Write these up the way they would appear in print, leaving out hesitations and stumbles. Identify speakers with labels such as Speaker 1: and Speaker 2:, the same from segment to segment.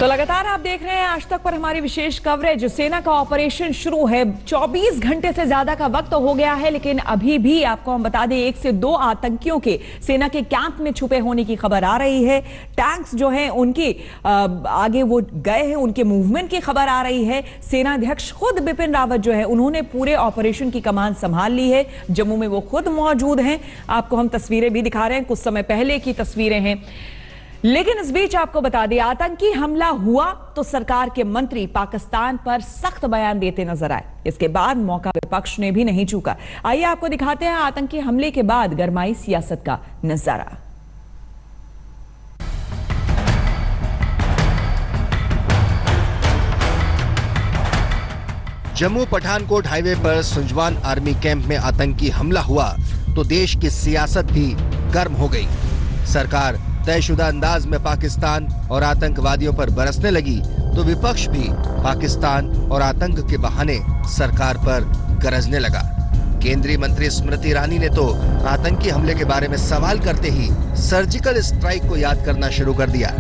Speaker 1: तो लगातार आप देख रहे हैं आज तक पर हमारी विशेष कवरेज। सेना का ऑपरेशन शुरू है, 24 घंटे से ज्यादा का वक्त हो गया है, लेकिन अभी भी आपको हम बता दें 1 से 2 आतंकियों के सेना के कैंप में छुपे होने की खबर आ रही है। टैंक्स जो हैं उनकी आगे वो गए हैं, उनके मूवमेंट की खबर आ रही है। सेनाध्यक्ष खुद बिपिन रावत जो है उन्होंने पूरे ऑपरेशन की कमान संभाल ली है। जम्मू में वो खुद मौजूद हैं। आपको हम तस्वीरें भी दिखा रहे हैं, कुछ समय पहले की तस्वीरें हैं। लेकिन इस बीच आपको बता दें, आतंकी हमला हुआ तो सरकार के मंत्री पाकिस्तान पर सख्त बयान देते नजर आए। इसके बाद मौका विपक्ष ने भी नहीं चूका। आइए आपको दिखाते हैं आतंकी हमले के बाद गरमाई सियासत का नजारा।
Speaker 2: जम्मू पठानकोट हाईवे पर सुंजवान आर्मी कैंप में आतंकी हमला हुआ तो देश की सियासत भी गर्म हो गई। सरकार तयशुदा अंदाज में पाकिस्तान और आतंकवादियों पर बरसने लगी तो विपक्ष भी पाकिस्तान और आतंक के बहाने सरकार पर गरजने लगा। केंद्रीय मंत्री स्मृति ईरानी ने तो आतंकी हमले के बारे में सवाल करते ही सर्जिकल स्ट्राइक को याद करना शुरू कर दिया।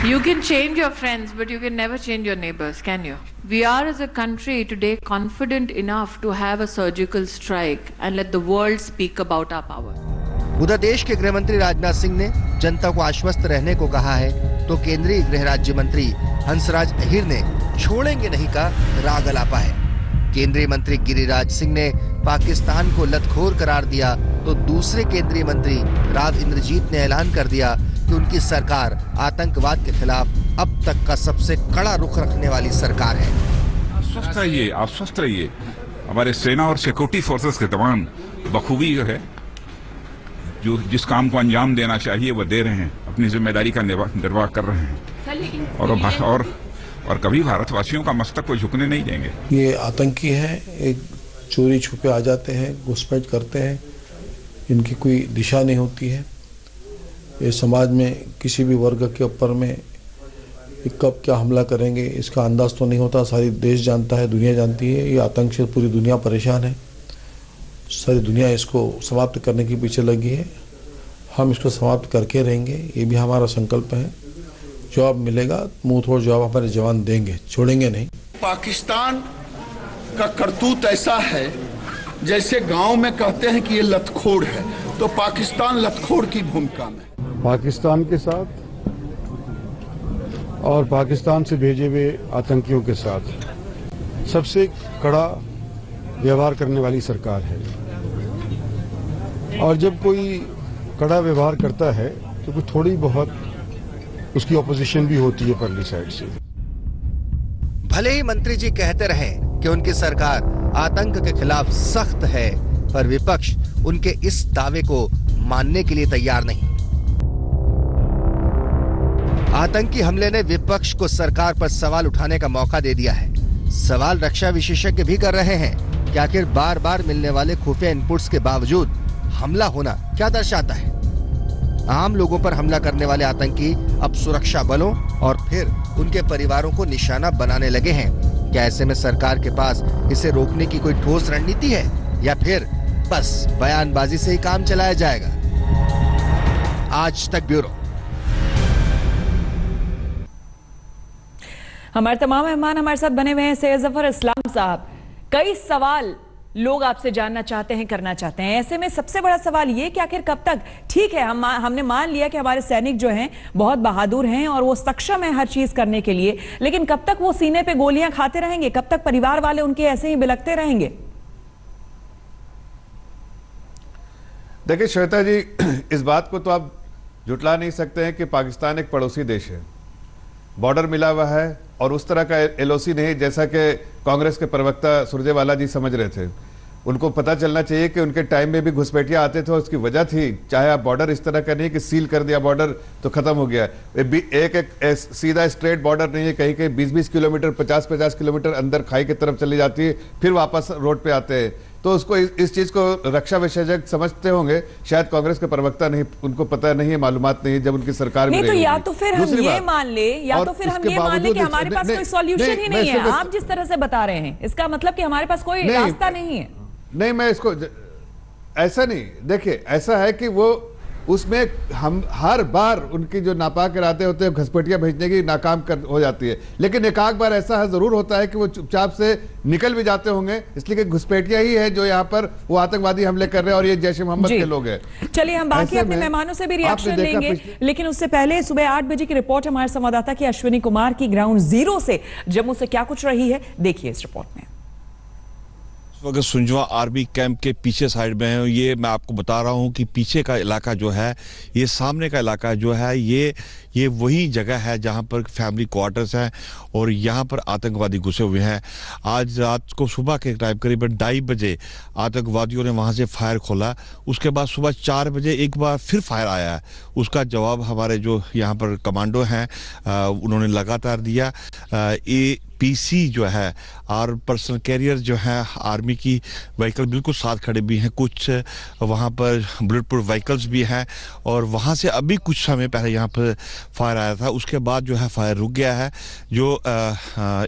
Speaker 3: You can change your friends, but you can never change your neighbors, can you? We are as a country today confident enough to have a surgical strike and let the world speak about our power.
Speaker 2: उधर देश के गृह मंत्री राजनाथ सिंह ने जनता को आश्वस्त रहने को कहा है तो केंद्रीय गृह राज्य मंत्री हंसराज अहीर ने छोड़ेंगे नहीं का राग अलापा है। केंद्रीय मंत्री गिरिराज सिंह ने पाकिस्तान को लतखोर करार दिया तो दूसरे केंद्रीय मंत्री राव इंद्रजीत ने ऐलान कर दिया कि उनकी सरकार आतंकवाद के खिलाफ अब तक का सबसे कड़ा रुख रखने वाली सरकार है।
Speaker 4: आश्वस्त रहिए। हमारे सेना और सिक्योरिटी फोर्सेस के तमाम बखूबी जो है जो जिस काम को अंजाम देना चाहिए वो दे रहे हैं, अपनी जिम्मेदारी का निर्वाह कर रहे हैं और कभी भारतवासियों का मस्तक को झुकने नहीं देंगे।
Speaker 5: ये आतंकी है, एक चोरी छुपे आ जाते हैं, घुसपैठ करते हैं, इनकी कोई दिशा नहीं होती है। ये समाज में किसी भी वर्ग के ऊपर में कब क्या हमला करेंगे इसका अंदाज तो नहीं होता। सारी देश जानता है, दुनिया जानती है। ये आतंक से पूरी दुनिया परेशान है। सारी दुनिया इसको समाप्त करने के पीछे लगी है। हम इसको समाप्त करके रहेंगे, ये भी हमारा संकल्प है। जवाब मिलेगा, मुंह तोड़ जवाब हमारे जवान देंगे, छोड़ेंगे नहीं।
Speaker 6: पाकिस्तान का करतूत ऐसा है जैसे गांव में कहते हैं कि ये लतखोर है, तो पाकिस्तान लतखोर की भूमिका में
Speaker 7: पाकिस्तान के साथ और पाकिस्तान से भेजे हुए आतंकियों के साथ सबसे कड़ा व्यवहार करने वाली सरकार है। और जब कोई कड़ा व्यवहार करता है तो कोई थोड़ी बहुत उसकी ऑपोजिशन भी होती है परली साइड से।
Speaker 2: भले ही मंत्री जी कहते रहे कि उनकी सरकार आतंक के खिलाफ सख्त है, पर विपक्ष उनके इस दावे को मानने के लिए तैयार नहीं। आतंकी हमले ने विपक्ष को सरकार पर सवाल उठाने का मौका दे दिया है। सवाल रक्षा विशेषज्ञ भी कर रहे हैं कि आखिर बार बार मिलने वाले खुफिया इनपुट्स के बावजूद हमला होना क्या दर्शाता है। आम लोगों पर हमला करने वाले आतंकी अब सुरक्षा बलों और फिर उनके परिवारों को निशाना बनाने लगे हैं। क्या ऐसे में सरकार के पास इसे रोकने की कोई ठोस रणनीति है या फिर बस बयानबाजी से ही काम चलाया जाएगा? आज तक ब्यूरो।
Speaker 1: हमारे तमाम मेहमान हमारे साथ बने हुए हैं। सैयद जफर इस्लाम साहब, कई सवाल लोग आपसे जानना चाहते हैं, करना चाहते हैं। ऐसे में सबसे बड़ा सवाल ये कि आखिर कब तक, ठीक है हमने मान लिया कि हमारे सैनिक जो हैं बहुत बहादुर हैं और वो सक्षम है हर चीज करने के लिए, लेकिन कब तक वो सीने पे गोलियां खाते रहेंगे? कब तक परिवार वाले उनके ऐसे ही बिलखते रहेंगे?
Speaker 8: देखिए श्वेता जी, इस बात को तो आप जुटला नहीं सकते हैं कि पाकिस्तान एक पड़ोसी देश है, बॉर्डर मिला हुआ है और उस तरह का एलओसी नहीं जैसा कि कांग्रेस के प्रवक्ता सुरजेवाला जी समझ रहे थे। उनको पता चलना चाहिए कि उनके टाइम में भी घुसपैठिया आते थे और उसकी वजह थी, चाहे आप बॉर्डर इस तरह का नहीं कि सील कर दिया बॉर्डर तो खत्म हो गया। एक सीधा स्ट्रेट बॉर्डर नहीं है, कहीं कहीं 20-20 किलोमीटर 50-50 किलोमीटर अंदर खाई की तरफ चली जाती है, फिर वापस रोड पे आते हैं। तो उसको इस चीज को रक्षा विशेषज्ञ समझते होंगे, शायद कांग्रेस के प्रवक्ता नहीं, उनको पता नहीं है, मालूमात नहीं है जब उनकी सरकार में
Speaker 1: नहीं। तो या तो फिर हम ये मान ले या तो फिर हम ये मान ले कि हमारे पास कोई सॉल्यूशन ही नहीं है। आप जिस तरह से बता रहे हैं इसका मतलब कि हमारे पास कोई रास्ता नहीं है।
Speaker 8: नहीं, मैं इसको ऐसा नहीं, देखिए ऐसा है कि वो उसमें हम हर बार उनकी जो नापाक इरादे होते हैं घुसपैठियां भेजने की नाकाम हो जाती है। लेकिन एक आध बार ऐसा है जरूर होता है कि वो चुपचाप से निकल भी जाते होंगे, इसलिए कि घुसपैठियां ही है जो यहाँ पर वो आतंकवादी हमले कर रहे हैं और ये जैश ए मोहम्मद के लोग हैं।
Speaker 1: चलिए हम बाकी अपने मेहमानों से भी रिएक्शन लेंगे, लेकिन उससे पहले सुबह 8 बजे की रिपोर्ट हमारे संवाददाता की अश्विनी कुमार की ग्राउंड जीरो से जम्मू से क्या कुछ रही है, देखिए इस रिपोर्ट में।
Speaker 9: अगर सुंजवा आर्मी कैंप के पीछे साइड में है, ये मैं आपको बता रहा हूँ कि पीछे का इलाका जो है, ये सामने का इलाका जो है, ये वही जगह है जहाँ पर फैमिली क्वार्टर्स हैं और यहाँ पर आतंकवादी घुसे हुए हैं। आज रात को सुबह के टाइम करीबन 2:30 बजे आतंकवादियों ने वहाँ से फायर खोला, उसके बाद सुबह 4 बजे एक बार फिर फायर आया है। उसका जवाब हमारे जो यहाँ पर कमांडो हैं उन्होंने लगातार दिया। APC जो है और पर्सनल कैरियर जो है आर्मी की व्हीकल बिल्कुल साथ खड़े भी हैं, कुछ वहाँ पर बुलेट प्रूफ व्हीकल्स भी हैं और वहाँ से अभी कुछ समय पहले यहाँ पर फायर आया था, उसके बाद जो है फायर रुक गया है। जो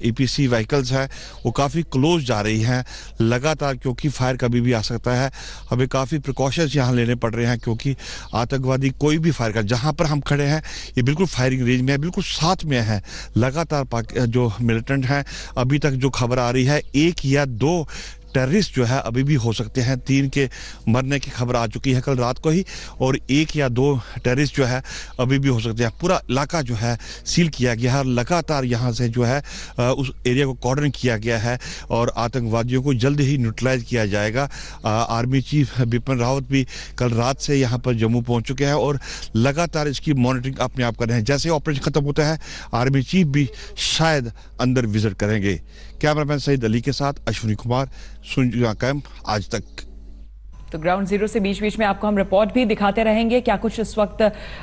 Speaker 9: APC व्हीकल्स हैं वो काफ़ी क्लोज जा रही हैं लगातार, क्योंकि फायर कभी भी आ सकता है। हमें काफ़ी प्रिकॉशंस यहाँ लेने पड़ रहे हैं क्योंकि आतंकवादी कोई भी फायर कर, जहाँ पर हम खड़े हैं ये बिल्कुल फायरिंग रेंज में है, बिल्कुल साथ में है। लगातार जो मिलिटेंट हैं, अभी तक जो खबर आ रही है 1 या 2 टेररिस्ट जो है अभी भी हो सकते हैं। 3 के मरने की खबर आ चुकी है कल रात को ही, और 1 या 2 टेररिस्ट जो है अभी भी हो सकते हैं। पूरा इलाका जो है सील किया गया है, लगातार यहाँ से जो है उस एरिया को कॉर्डन किया गया है और आतंकवादियों को जल्द ही न्यूट्रलाइज किया जाएगा। आर्मी चीफ बिपिन रावत भी कल रात से यहाँ पर जम्मू पहुँच चुके हैं और लगातार इसकी मॉनिटरिंग अपने आप कर रहे हैं। जैसे ऑपरेशन खत्म होता है आर्मी चीफ भी शायद अंदर विजिट करेंगे। कैमरामैन सईद अली के साथ अश्विनी कुमार, सुंजवा कैंप, आज तक।
Speaker 1: तो ग्राउंड जीरो से बीच बीच में आपको हम रिपोर्ट भी दिखाते रहेंगे क्या कुछ इस वक्त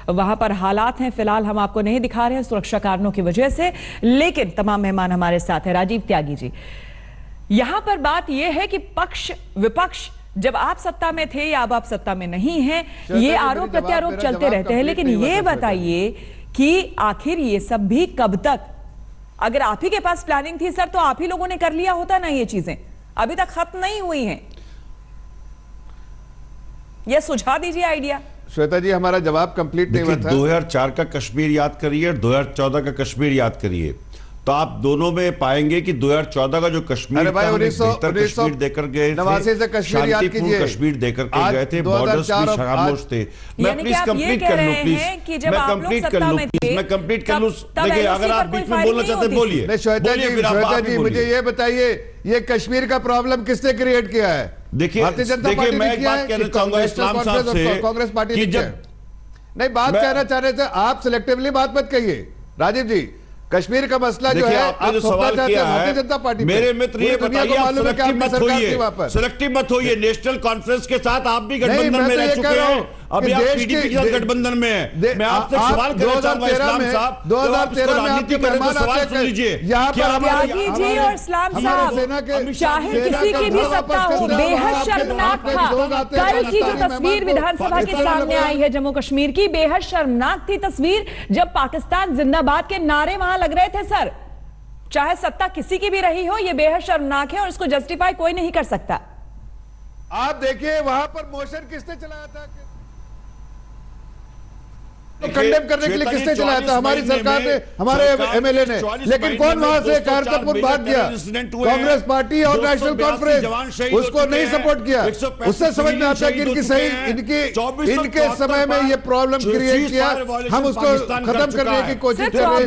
Speaker 1: वहां पर हालात हैं। फिलहाल हम आपको नहीं दिखा रहे हैं सुरक्षा कारणों की वजह से, लेकिन तमाम मेहमान हमारे साथ हैं। राजीव त्यागी जी, यहां पर बात यह है कि पक्ष विपक्ष जब आप सत्ता में थे या अब आप सत्ता में नहीं हैं, ये आरोप प्रत्यारोप चलते रहते हैं, लेकिन ये बताइए कि आखिर ये सब भी कब तक? अगर आप ही के पास प्लानिंग थी सर तो आप ही लोगों ने कर लिया होता ना, ये चीजें अभी तक खत्म नहीं हुई हैं। ये सुझा दीजिए आइडिया।
Speaker 8: श्वेता जी, हमारा जवाब कंप्लीट नहीं हुआ था।
Speaker 10: 2004 का कश्मीर याद करिए और 2014 का कश्मीर याद करिए, तो आप दोनों में पाएंगे कि 2014 का जो कश्मीर
Speaker 8: अरे भाई,
Speaker 10: था, बेहतर कश्मीर देकर गए थे,
Speaker 8: से कश्मीर याद कीजिए,
Speaker 10: कश्मीर देकर के गए थे, बॉर्डर्स भी खामोश थे। मैं प्लीज कंप्लीट कर लूं, प्लीज मैं कंप्लीट कर लूं, प्लीज मैं कंप्लीट कर लूं। देखिए, अगर आप बीच में बोलना चाहते हैं बोलिए।
Speaker 8: श्वेता जी, मुझे ये बताइए, ये कश्मीर का प्रॉब्लम किसने क्रिएट किया है?
Speaker 10: देखिए,
Speaker 8: भारतीय जनता पार्टी
Speaker 10: मैं एक बात कहना चाहूंगा इस्लाम साहब से,
Speaker 8: कांग्रेस पार्टी नहीं बात कहना चाह रहे थे आप, सिलेक्टिवली बात मत कहिए। राजीव जी, कश्मीर का मसला जो है
Speaker 10: आपने जो सवाल किया है,
Speaker 8: जनता पार्टी
Speaker 10: मेरे मित्र ये बताइए, सिलेक्टिव मत होइए। नेशनल कॉन्फ्रेंस के साथ आप भी गठबंधन में रह चुके हैं, अभी आप PDP के साथ गठबंधन में हैं। मैं आपसे सवाल करना चाहूंगा इस्लाम साहब,
Speaker 8: 2013 में आपकी मेहमान
Speaker 10: सवाल सुन लीजिए।
Speaker 1: त्यागी जी और इस्लाम साहब, चाहे किसी की भी सत्ता हो, बेहद शर्मनाक था। कल की जो तस्वीर विधानसभा के सामने आई है जम्मू कश्मीर की, बेहद शर्मनाक थी तस्वीर, जब पाकिस्तान जिंदाबाद के नारे वहां लग रहे थे सर। चाहे सत्ता किसी की भी रही हो, यह बेहद शर्मनाक है और इसको जस्टिफाई कोई नहीं कर सकता।
Speaker 8: आप देखिए वहां पर मोशन किसने चलाया था, तो कंडेम करने के लिए किसने चलाया था? हमारी सरकार ने, हमारे MLA ने। लेकिन कौन वहां से कारतपुर भाग गया? कांग्रेस पार्टी और नेशनल कॉन्फ्रेंस, उसको नहीं सपोर्ट किया। उससे समझ में आता है कि इनके समय में ये प्रॉब्लम क्रिएट किया, हम उसको खत्म करने की कोशिश कर रहे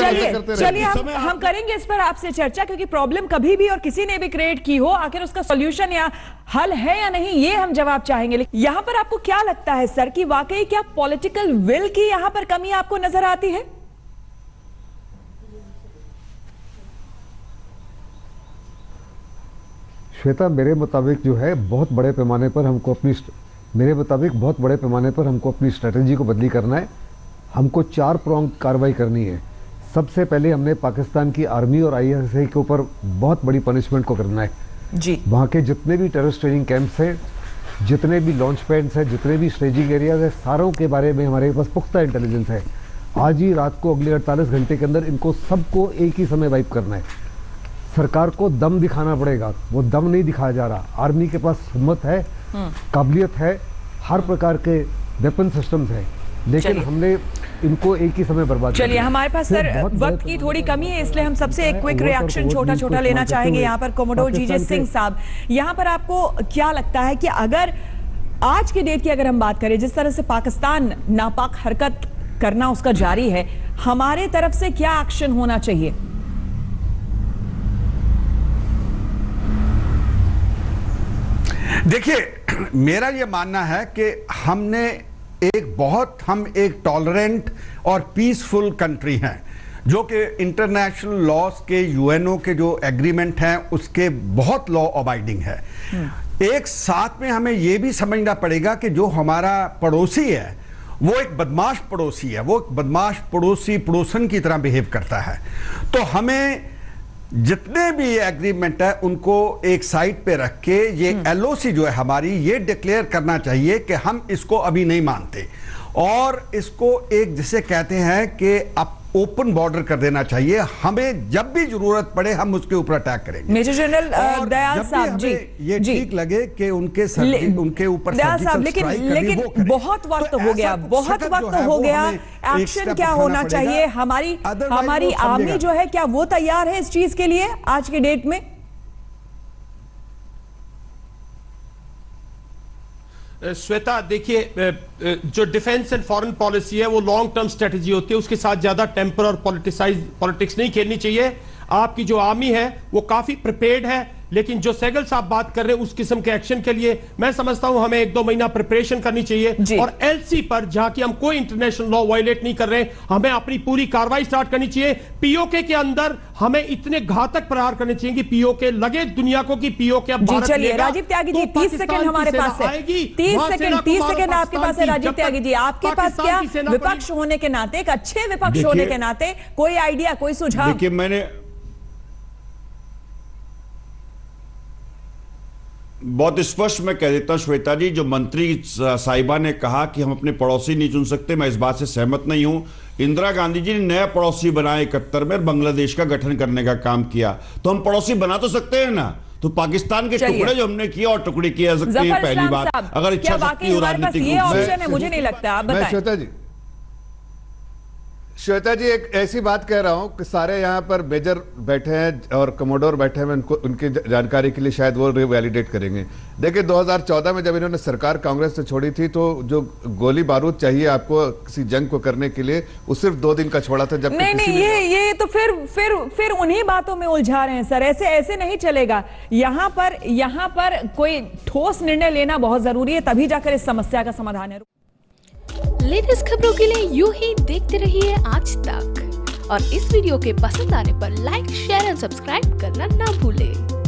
Speaker 8: हैं।
Speaker 1: चलिए हम करेंगे इस पर आपसे चर्चा, क्योंकि प्रॉब्लम कभी भी और किसी ने भी क्रिएट की हो, आखिर उसका सॉल्यूशन या हल है या नहीं, ये हम जवाब चाहेंगे। लेकिन यहां पर आपको क्या लगता है सर कि वाकई क्या पॉलिटिकल विल की यहां पर कमी आपको नजर आती है?
Speaker 11: श्वेता, मेरे मुताबिक जो है बहुत बड़े पैमाने पर हमको अपनी स्ट्रेटेजी को बदली करना है। हमको 4 प्रोंग कार्रवाई करनी है। सबसे पहले हमने पाकिस्तान की आर्मी और ISI के ऊपर बहुत बड़ी पनिशमेंट को करना है
Speaker 1: जी।
Speaker 11: वहाँ के जितने भी टेररिस्ट ट्रेनिंग कैंप्स हैं, जितने भी लॉन्च पैड्स हैं, जितने भी स्टेजिंग एरियाज हैं, सारों के बारे में हमारे पास पुख्ता इंटेलिजेंस है। आज ही रात को, अगले 48 घंटे के अंदर इनको सबको एक ही समय वाइप करना है। सरकार को दम दिखाना पड़ेगा, वो दम नहीं दिखाया जा रहा। आर्मी के पास हिम्मत है, काबिलियत है, हर प्रकार के वेपन सिस्टम्स है, लेकिन हमने इनको एक ही समय बर्बाद किया।
Speaker 1: चलिए, हमारे पास सर वक्त की थोड़ी कमी है, इसलिए हम सबसे एक क्विक रिएक्शन छोटा लेना चाहेंगे। यहाँ पर कोमोडोर जीजे सिंह साहब, यहाँ पर आपको क्या लगता है कि अगर आज की डेट की अगर हम बात करें, जिस तरह से पाकिस्तान नापाक हरकत करना उसका जारी है, हमारे तरफ से क्या एक्शन होना चाहिए?
Speaker 12: देखिए, मेरा यह मानना है कि हम एक टॉलरेंट और पीसफुल कंट्री हैं, जो कि इंटरनेशनल लॉज के, यूएनओ के जो एग्रीमेंट हैं उसके बहुत लॉ अबाइडिंग है। एक साथ में हमें यह भी समझना पड़ेगा कि जो हमारा पड़ोसी है वो एक बदमाश पड़ोसी है, वो एक बदमाश पड़ोसन की तरह बिहेव करता है। तो हमें जितने भी एग्रीमेंट है उनको एक साइड पे रख के ये एलओसी जो है हमारी, ये डिक्लेयर करना चाहिए कि हम इसको अभी नहीं मानते, और इसको एक जिसे कहते हैं कि अब ओपन बॉर्डर कर देना चाहिए। हमें जब भी जरूरत पड़े हम उसके ऊपर अटैक करेंगे।
Speaker 1: मेजर जनरल दयाल साहब जी,
Speaker 12: ये ठीक लगे कि उनके ऊपर
Speaker 1: दयाल साहब, लेकिन बहुत वक्त हो गया, बहुत वक्त हो गया। एक्शन क्या होना चाहिए? हमारी आर्मी जो है, क्या वो तैयार है इस चीज के लिए आज की डेट में?
Speaker 13: श्वेता, देखिए, जो डिफेंस एंड फॉरेन पॉलिसी है वो लॉन्ग टर्म स्ट्रेटजी होती है, उसके साथ ज्यादा टेम्पर और पॉलिटिक्स नहीं खेलनी चाहिए। आपकी जो आर्मी है वो काफी प्रिपेयर्ड है, लेकिन जो सहगल साहब बात कर रहे हैं उस किस्म के एक्शन के लिए मैं समझता हूं हमें 1-2 महीना प्रिपरेशन करनी चाहिए, और एलसी पर जहां कि हम कोई इंटरनेशनल लॉ वायलेट नहीं कर रहे, हमें अपनी पूरी कार्रवाई स्टार्ट करनी चाहिए। पीओके के अंदर हमें इतने घातक प्रहार करने चाहिए कि पीओके लगे दुनिया को कि पीओके अब भारत
Speaker 1: चलिए, राजीव त्यागी जी, 30 सेकंड हमारे पास है, 30 सेकंड आपके पास है। राजीव त्यागी जी, आपके पास क्या विपक्ष होने के नाते, एक अच्छे विपक्ष होने के नाते कोई आइडिया, कोई सुझाव?
Speaker 10: देखिए, मैंने बहुत स्पष्ट मैं कह देता हूं श्वेता जी, जो मंत्री साहिबा ने कहा कि हम अपने पड़ोसी नहीं चुन सकते, मैं इस बात से सहमत नहीं हूं। इंदिरा गांधी जी ने नया पड़ोसी बनाया 71 में, बांग्लादेश का गठन करने का काम किया, तो हम पड़ोसी बना तो सकते हैं ना। तो पाकिस्तान के टुकड़े जो हमने किए और टुकड़े किए जा सकते हैं, पहली बात, अगर इच्छा शक्ति हो राजनीतिक रूप से।
Speaker 1: मुझे नहीं लगता, आप बताएं।
Speaker 8: श्वेता जी, एक ऐसी बात कह रहा हूं कि सारे यहां पर मेजर बैठे हैं और कमोडोर बैठे हैं, उनकी जानकारी के लिए शायद वो वैलिडेट करेंगे। देखिए, 2014 में जब इन्होंने सरकार कांग्रेस से छोड़ी थी, तो जो गोली बारूद चाहिए आपको किसी जंग को करने के लिए, वो सिर्फ 2 दिन का छोड़ा था। जब
Speaker 1: नहीं, ये तो फिर उन्हीं बातों में उलझा रहे हैं सर, ऐसे नहीं चलेगा। यहाँ पर कोई ठोस निर्णय लेना बहुत जरूरी है, तभी जाकर इस समस्या का समाधान है।
Speaker 14: लेटेस्ट खबरों के लिए यूं ही देखते रहिए आज तक, और इस वीडियो के पसंद आने पर लाइक, शेयर एंड सब्सक्राइब करना ना भूलें।